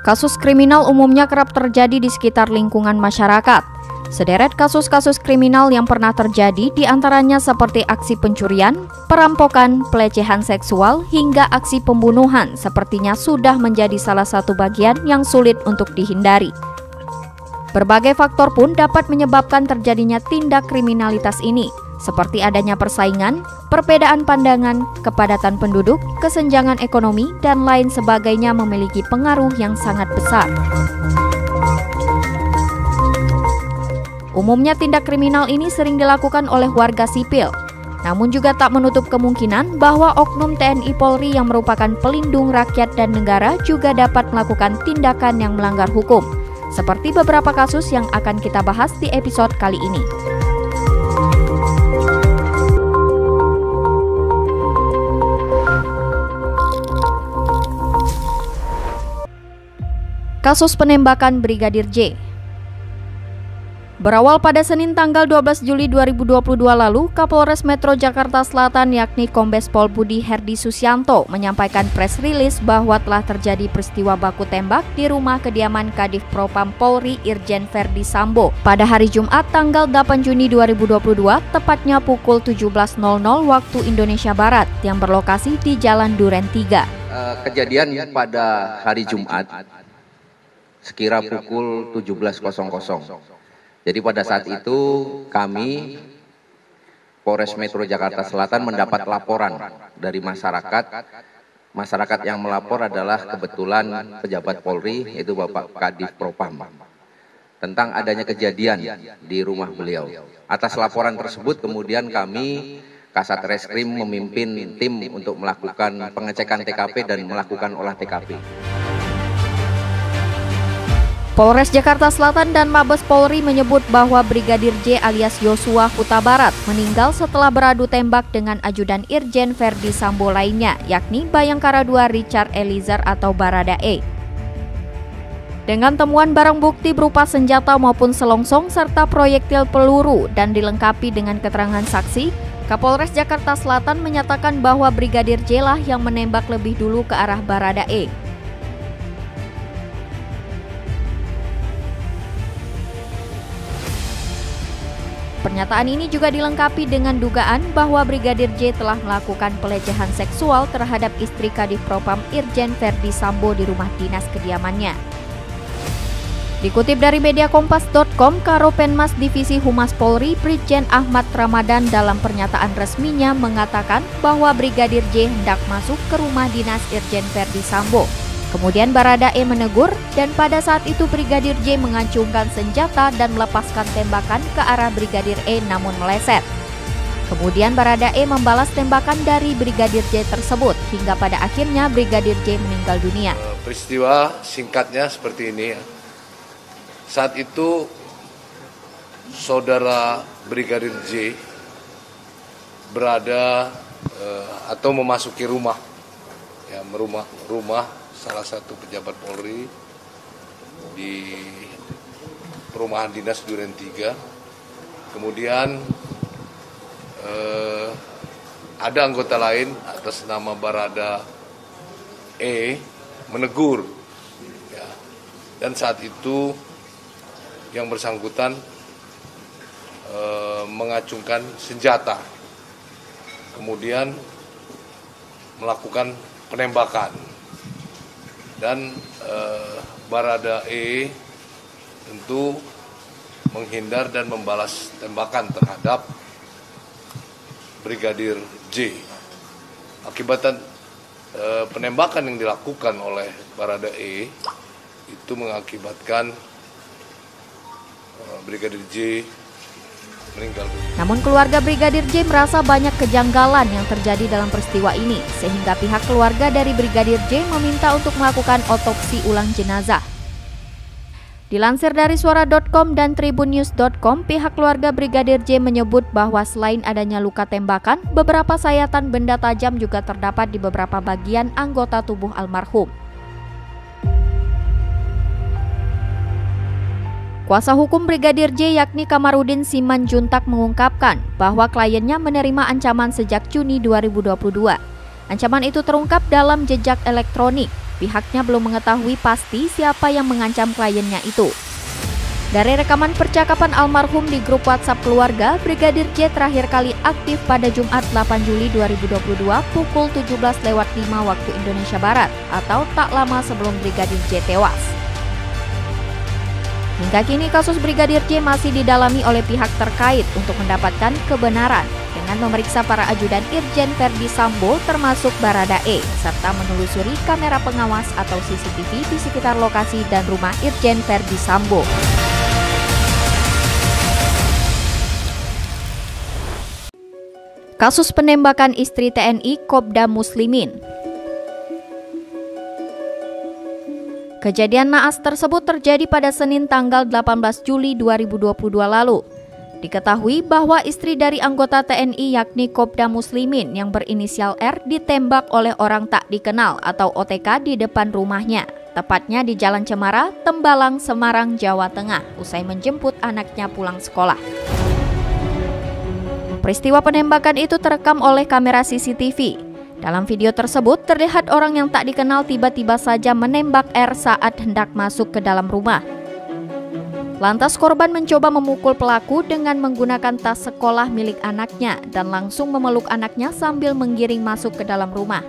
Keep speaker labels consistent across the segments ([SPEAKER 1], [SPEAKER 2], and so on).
[SPEAKER 1] Kasus kriminal umumnya kerap terjadi di sekitar lingkungan masyarakat. Sederet kasus-kasus kriminal yang pernah terjadi diantaranya seperti aksi pencurian, perampokan, pelecehan seksual, hingga aksi pembunuhan sepertinya sudah menjadi salah satu bagian yang sulit untuk dihindari. Berbagai faktor pun dapat menyebabkan terjadinya tindak kriminalitas ini, seperti adanya persaingan, perbedaan pandangan, kepadatan penduduk, kesenjangan ekonomi, dan lain sebagainya memiliki pengaruh yang sangat besar. Umumnya tindak kriminal ini sering dilakukan oleh warga sipil, namun juga tak menutup kemungkinan bahwa oknum TNI Polri yang merupakan pelindung rakyat dan negara juga dapat melakukan tindakan yang melanggar hukum, seperti beberapa kasus yang akan kita bahas di episode kali ini. Kasus penembakan Brigadir J. Berawal pada Senin tanggal 12 Juli 2022 lalu, Kapolres Metro Jakarta Selatan yakni Kombes Pol Budi Herdi Susianto menyampaikan press release bahwa telah terjadi peristiwa baku tembak di rumah kediaman Kadif Propam Polri Irjen Verdi Sambo pada hari Jumat tanggal 8 Juni 2022, tepatnya pukul 17.00 waktu Indonesia Barat yang berlokasi di Jalan Duren 3.
[SPEAKER 2] Kejadian pada hari Jumat sekira pukul 17.00. Jadi pada saat itu kami Polres Metro Jakarta Selatan mendapat laporan dari masyarakat. Masyarakat yang melapor adalah kebetulan pejabat Polri, yaitu Bapak Kadif Propam, tentang adanya kejadian di rumah beliau. Atas laporan tersebut kemudian kami Kasat Reskrim memimpin tim untuk melakukan pengecekan TKP dan melakukan olah TKP.
[SPEAKER 1] Polres Jakarta Selatan dan Mabes Polri menyebut bahwa Brigadir J alias Yosua Huta Barat meninggal setelah beradu tembak dengan ajudan Irjen Verdi Sambo lainnya, yakni Bayangkara II Richard Eliezer atau Baradae. Dengan temuan barang bukti berupa senjata maupun selongsong serta proyektil peluru dan dilengkapi dengan keterangan saksi, Kapolres Jakarta Selatan menyatakan bahwa Brigadir J lah yang menembak lebih dulu ke arah Baradae. Pernyataan ini juga dilengkapi dengan dugaan bahwa Brigadir J telah melakukan pelecehan seksual terhadap istri Kadif Propam Irjen Verdi Sambo di rumah dinas kediamannya. Dikutip dari media Kompas.com, Karopenmas Divisi Humas Polri Brigjen Ahmad Ramadan dalam pernyataan resminya mengatakan bahwa Brigadir J hendak masuk ke rumah dinas Irjen Verdi Sambo. Kemudian Baradae menegur dan pada saat itu Brigadir J mengacungkan senjata dan melepaskan tembakan ke arah Brigadir E namun meleset. Kemudian Baradae membalas tembakan dari Brigadir J tersebut hingga pada akhirnya Brigadir J meninggal dunia.
[SPEAKER 3] Peristiwa singkatnya seperti ini. Saat itu saudara Brigadir J berada atau memasuki rumah, rumah salah satu pejabat Polri di perumahan dinas Duren 3. Kemudian ada anggota lain atas nama Barada E menegur, ya. Dan saat itu yang bersangkutan mengacungkan senjata, kemudian melakukan penembakan. Dan Baradae tentu menghindar dan membalas tembakan terhadap Brigadir J. Akibat penembakan yang dilakukan oleh Baradae itu mengakibatkan Brigadir J meninggal dunia.
[SPEAKER 1] Namun keluarga Brigadir J merasa banyak kejanggalan yang terjadi dalam peristiwa ini, sehingga pihak keluarga dari Brigadir J meminta untuk melakukan otopsi ulang jenazah. Dilansir dari suara.com dan tribunnews.com, pihak keluarga Brigadir J menyebut bahwa selain adanya luka tembakan, beberapa sayatan benda tajam juga terdapat di beberapa bagian anggota tubuh almarhum. Kuasa hukum Brigadir J yakni Kamarudin Simanjuntak mengungkapkan bahwa kliennya menerima ancaman sejak Juni 2022. Ancaman itu terungkap dalam jejak elektronik. pihaknya belum mengetahui pasti siapa yang mengancam kliennya itu. Dari rekaman percakapan almarhum di grup WhatsApp keluarga, Brigadir J terakhir kali aktif pada Jumat 8 Juli 2022 pukul 17.05 waktu Indonesia Barat atau tak lama sebelum Brigadir J tewas. Hingga kini kasus Brigadir J masih didalami oleh pihak terkait untuk mendapatkan kebenaran dengan memeriksa para ajudan Irjen Verdi Sambo termasuk Baradae serta menelusuri kamera pengawas atau CCTV di sekitar lokasi dan rumah Irjen Verdi Sambo. Kasus penembakan istri TNI Kopda Muslimin. Kejadian naas tersebut terjadi pada Senin tanggal 18 Juli 2022 lalu. Diketahui bahwa istri dari anggota TNI yakni Kopda Muslimin yang berinisial R ditembak oleh orang tak dikenal atau OTK di depan rumahnya, tepatnya di Jalan Cemara, Tembalang, Semarang, Jawa Tengah, usai menjemput anaknya pulang sekolah. Peristiwa penembakan itu terekam oleh kamera CCTV. Dalam video tersebut terlihat orang yang tak dikenal tiba-tiba saja menembak R saat hendak masuk ke dalam rumah. Lantas korban mencoba memukul pelaku dengan menggunakan tas sekolah milik anaknya dan langsung memeluk anaknya sambil menggiring masuk ke dalam rumah.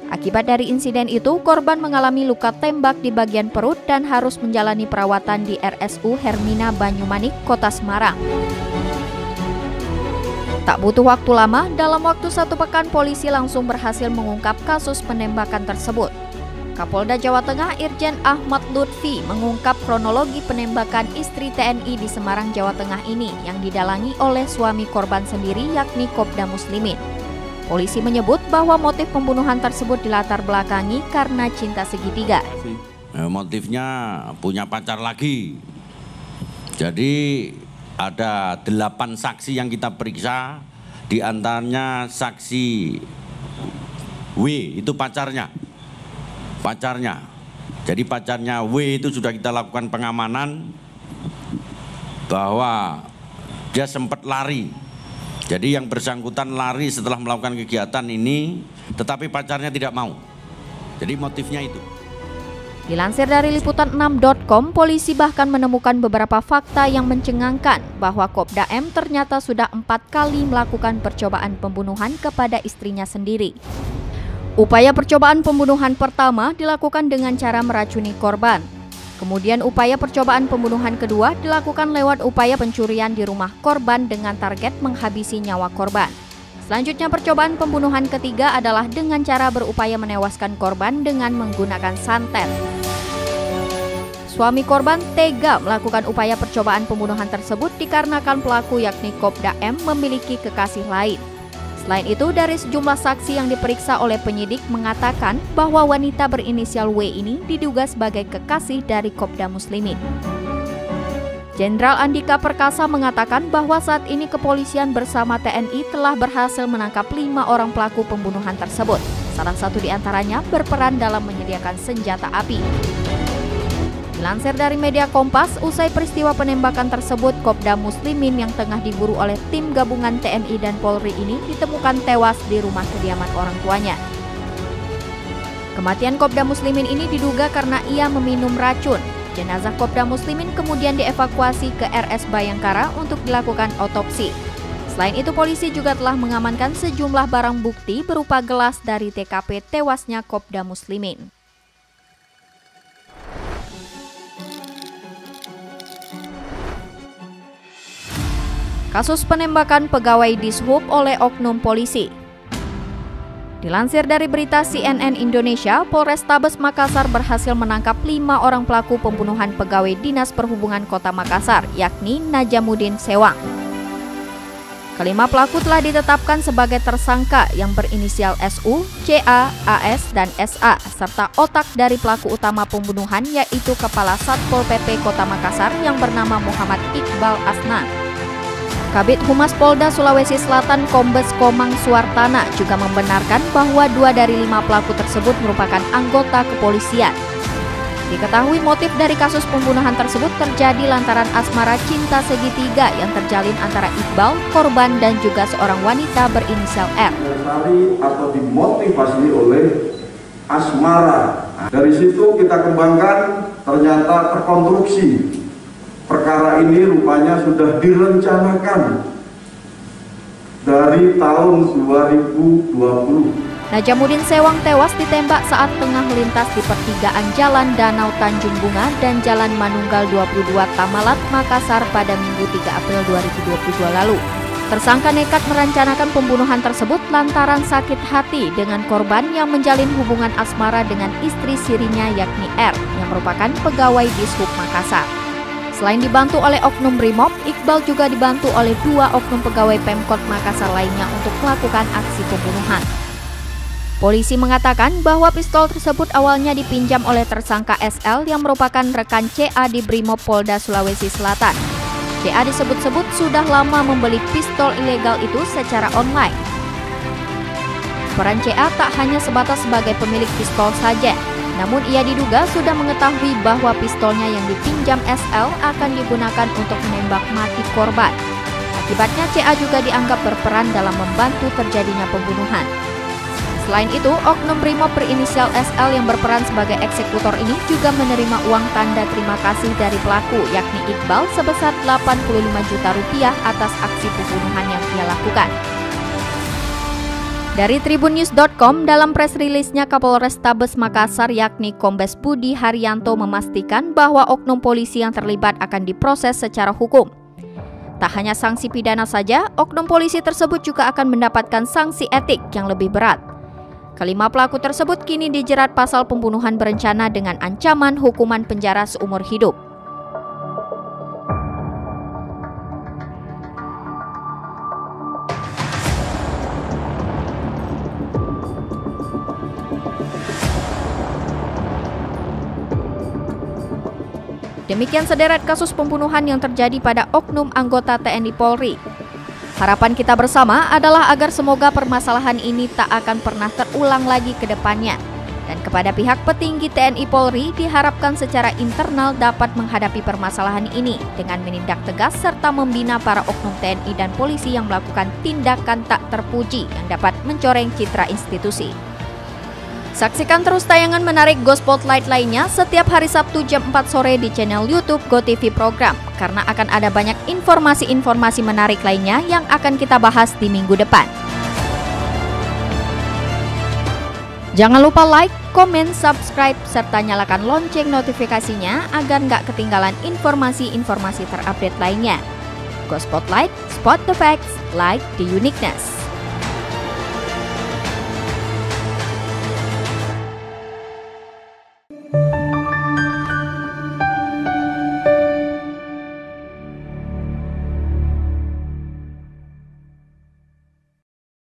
[SPEAKER 1] Akibat dari insiden itu, korban mengalami luka tembak di bagian perut dan harus menjalani perawatan di RSU Hermina Banyumanik, Kota Semarang. Tak butuh waktu lama, dalam waktu 1 pekan polisi langsung berhasil mengungkap kasus penembakan tersebut. Kapolda Jawa Tengah Irjen Ahmad Lutfi mengungkap kronologi penembakan istri TNI di Semarang, Jawa Tengah ini yang didalangi oleh suami korban sendiri yakni Kopda Muslimin. Polisi menyebut bahwa motif pembunuhan tersebut dilatar belakangi karena cinta segitiga.
[SPEAKER 4] Motifnya punya pacar lagi. Jadi ada 8 saksi yang kita periksa, di antaranya saksi W itu pacarnya. Jadi pacarnya W itu sudah kita lakukan pengamanan bahwa dia sempat lari. Jadi yang bersangkutan lari setelah melakukan kegiatan ini, tetapi pacarnya tidak mau. Jadi motifnya itu.
[SPEAKER 1] Dilansir dari liputan6.com, polisi bahkan menemukan beberapa fakta yang mencengangkan bahwa Kopda M ternyata sudah 4 kali melakukan percobaan pembunuhan kepada istrinya sendiri. Upaya percobaan pembunuhan pertama dilakukan dengan cara meracuni korban. Kemudian upaya percobaan pembunuhan kedua dilakukan lewat upaya pencurian di rumah korban dengan target menghabisi nyawa korban. Selanjutnya percobaan pembunuhan ketiga adalah dengan cara berupaya menewaskan korban dengan menggunakan santet. Suami korban tega melakukan upaya percobaan pembunuhan tersebut dikarenakan pelaku yakni Kopda M memiliki kekasih lain. Selain itu, dari sejumlah saksi yang diperiksa oleh penyidik mengatakan bahwa wanita berinisial W ini diduga sebagai kekasih dari Kopda Muslimin. Jenderal Andika Perkasa mengatakan bahwa saat ini kepolisian bersama TNI telah berhasil menangkap 5 orang pelaku pembunuhan tersebut. Salah satu di antaranya berperan dalam menyediakan senjata api. Dilansir dari media Kompas, usai peristiwa penembakan tersebut, Kopda Muslimin yang tengah diburu oleh tim gabungan TNI dan Polri ini ditemukan tewas di rumah kediaman orang tuanya. Kematian Kopda Muslimin ini diduga karena ia meminum racun. Jenazah Kopda Muslimin kemudian dievakuasi ke RS Bayangkara untuk dilakukan otopsi. Selain itu, polisi juga telah mengamankan sejumlah barang bukti berupa gelas dari TKP tewasnya Kopda Muslimin. Kasus penembakan pegawai Dishub oleh oknum polisi. Dilansir dari berita CNN Indonesia, Polrestabes Makassar berhasil menangkap 5 orang pelaku pembunuhan pegawai Dinas Perhubungan Kota Makassar, yakni Najamuddin Sewang. Kelima pelaku telah ditetapkan sebagai tersangka yang berinisial SU, CA, AS, dan SA, serta otak dari pelaku utama pembunuhan yaitu Kepala Satpol PP Kota Makassar yang bernama Muhammad Iqbal Asnan. Kabid Humas Polda Sulawesi Selatan Kombes Komang Suartana juga membenarkan bahwa 2 dari 5 pelaku tersebut merupakan anggota kepolisian. Diketahui motif dari kasus pembunuhan tersebut terjadi lantaran asmara cinta segitiga yang terjalin antara Iqbal, korban, dan juga seorang wanita berinisial R.
[SPEAKER 5] Atau dimotivasi oleh asmara. Dari situ kita kembangkan, ternyata terkonstruksi. Perkara ini rupanya sudah direncanakan dari tahun 2020.
[SPEAKER 1] Najamuddin Sewang tewas ditembak saat tengah melintas di pertigaan Jalan Danau Tanjung Bunga dan Jalan Manunggal 22 Tamalat, Makassar pada Minggu 3 April 2022 lalu. Tersangka nekat merencanakan pembunuhan tersebut lantaran sakit hati dengan korban yang menjalin hubungan asmara dengan istri sirinya yakni R yang merupakan pegawai Dishub Makassar. Selain dibantu oleh oknum Brimob, Iqbal juga dibantu oleh 2 oknum pegawai Pemkot Makassar lainnya untuk melakukan aksi pembunuhan. Polisi mengatakan bahwa pistol tersebut awalnya dipinjam oleh tersangka SL yang merupakan rekan CA di Brimob Polda Sulawesi Selatan. CA disebut-sebut sudah lama membeli pistol ilegal itu secara online. Peran CA tak hanya sebatas sebagai pemilik pistol saja, namun ia diduga sudah mengetahui bahwa pistolnya yang dipinjam SL akan digunakan untuk menembak mati korban. Akibatnya CA juga dianggap berperan dalam membantu terjadinya pembunuhan. Selain itu, oknum Brimob berinisial SL yang berperan sebagai eksekutor ini juga menerima uang tanda terima kasih dari pelaku, yakni Iqbal, sebesar 85 juta rupiah atas aksi pembunuhan yang ia lakukan. Dari tribunnews.com, dalam press rilisnya Kapolrestabes Makassar yakni Kombes Budi Haryanto memastikan bahwa oknum polisi yang terlibat akan diproses secara hukum. Tak hanya sanksi pidana saja, oknum polisi tersebut juga akan mendapatkan sanksi etik yang lebih berat. Kelima pelaku tersebut kini dijerat pasal pembunuhan berencana dengan ancaman hukuman penjara seumur hidup. Demikian sederet kasus pembunuhan yang terjadi pada oknum anggota TNI Polri. Harapan kita bersama adalah agar semoga permasalahan ini tak akan pernah terulang lagi ke depannya. Dan kepada pihak petinggi TNI Polri diharapkan secara internal dapat menghadapi permasalahan ini dengan menindak tegas serta membina para oknum TNI dan polisi yang melakukan tindakan tak terpuji yang dapat mencoreng citra institusi. Saksikan terus tayangan menarik Go Spotlight lainnya setiap hari Sabtu jam 4 sore di channel YouTube GoTV Program, karena akan ada banyak informasi-informasi menarik lainnya yang akan kita bahas di minggu depan. Jangan lupa like, komen, subscribe, serta nyalakan lonceng notifikasinya agar nggak ketinggalan informasi-informasi terupdate lainnya. Go Spotlight, spot the facts, like the uniqueness.